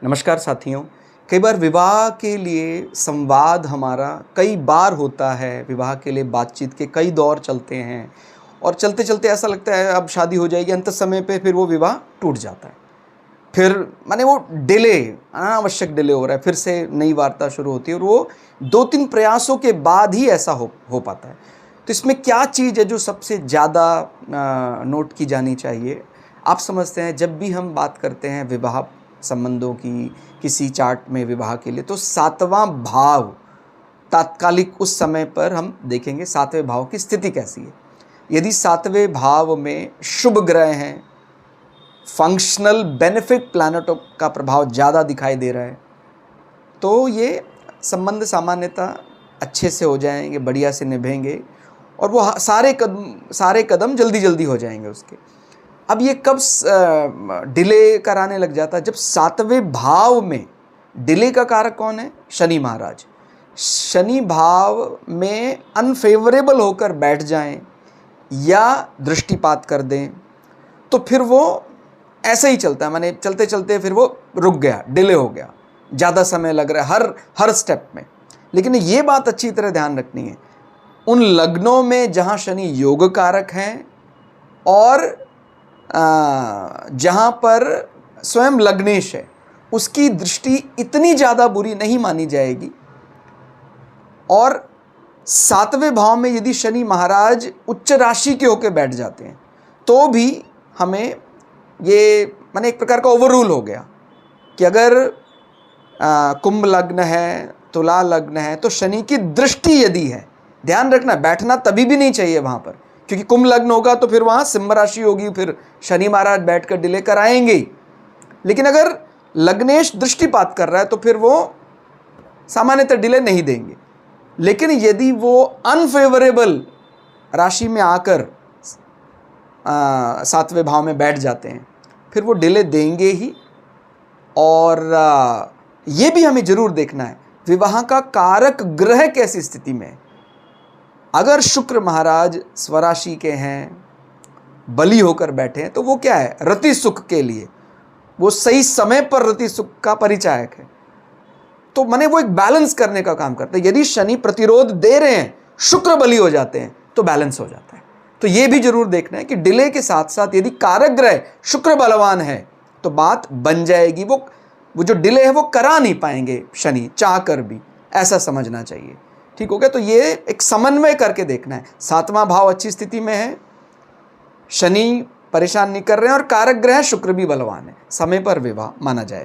नमस्कार साथियों। कई बार विवाह के लिए संवाद हमारा कई बार होता है। विवाह के लिए बातचीत के कई दौर चलते हैं और चलते चलते ऐसा लगता है अब शादी हो जाएगी, अंत समय पे फिर वो विवाह टूट जाता है। फिर माने वो डिले, अनावश्यक डिले हो रहा है, फिर से नई वार्ता शुरू होती है और वो 2-3 प्रयासों के बाद ही ऐसा हो पाता है। तो इसमें क्या चीज़ है जो सबसे ज़्यादा नोट की जानी चाहिए? आप समझते हैं जब भी हम बात करते हैं विवाह संबंधों की, किसी चार्ट में विवाह के लिए, तो 7वां भाव तात्कालिक उस समय पर हम देखेंगे 7वें भाव की स्थिति कैसी है। यदि 7वें भाव में शुभ ग्रह हैं, फंक्शनल बेनिफिट प्लैनेटों का प्रभाव ज़्यादा दिखाई दे रहा है, तो ये संबंध सामान्यतः अच्छे से हो जाएंगे, बढ़िया से निभेंगे और वो सारे कदम जल्दी जल्दी हो जाएंगे उसके। अब ये कब डिले कराने लग जाता है? जब 7वें भाव में डिले का कारक कौन है? शनि महाराज। शनि भाव में अनफेवरेबल होकर बैठ जाएं या दृष्टिपात कर दें तो फिर वो ऐसे ही चलता है, माने चलते चलते फिर वो रुक गया, डिले हो गया, ज़्यादा समय लग रहा है हर स्टेप में। लेकिन ये बात अच्छी तरह ध्यान रखनी है, उन लग्नों में जहाँ शनि योग कारक हैं और जहाँ पर स्वयं लग्नेश है, उसकी दृष्टि इतनी ज़्यादा बुरी नहीं मानी जाएगी। और 7वें भाव में यदि शनि महाराज उच्च राशि के होकर बैठ जाते हैं तो भी हमें ये माने एक प्रकार का ओवररूल हो गया कि अगर कुंभ लग्न है, तुला लग्न है, तो शनि की दृष्टि यदि है, ध्यान रखना बैठना तभी भी नहीं चाहिए वहाँ पर, क्योंकि कुंभ लग्न होगा तो फिर वहाँ सिंह राशि होगी, फिर शनि महाराज बैठकर डिले कराएंगे ही। लेकिन अगर लग्नेश दृष्टिपात कर रहा है तो फिर वो सामान्यतः डिले नहीं देंगे। लेकिन यदि वो अनफेवरेबल राशि में आकर 7वें भाव में बैठ जाते हैं फिर वो डिले देंगे ही। और ये भी हमें जरूर देखना है विवाह का कारक ग्रह कैसी स्थिति में है। अगर शुक्र महाराज स्वराशि के हैं, बली होकर बैठे हैं, तो वो क्या है? रति सुख के लिए, वो सही समय पर रति सुख का परिचायक है, तो माने वो एक बैलेंस करने का काम करते हैं। यदि शनि प्रतिरोध दे रहे हैं, शुक्र बली हो जाते हैं, तो बैलेंस हो जाता है। तो ये भी जरूर देखना है कि डिले के साथ साथ यदि कारक ग्रह शुक्र बलवान है तो बात बन जाएगी। वो जो डिले है वो करा नहीं पाएंगे शनि चाह कर भी, ऐसा समझना चाहिए। ठीक हो गया? तो ये एक समन्वय करके देखना है। 7वां भाव अच्छी स्थिति में है, शनि परेशान नहीं कर रहे हैं और कारक ग्रह शुक्र भी बलवान है, समय पर विवाह माना जाए।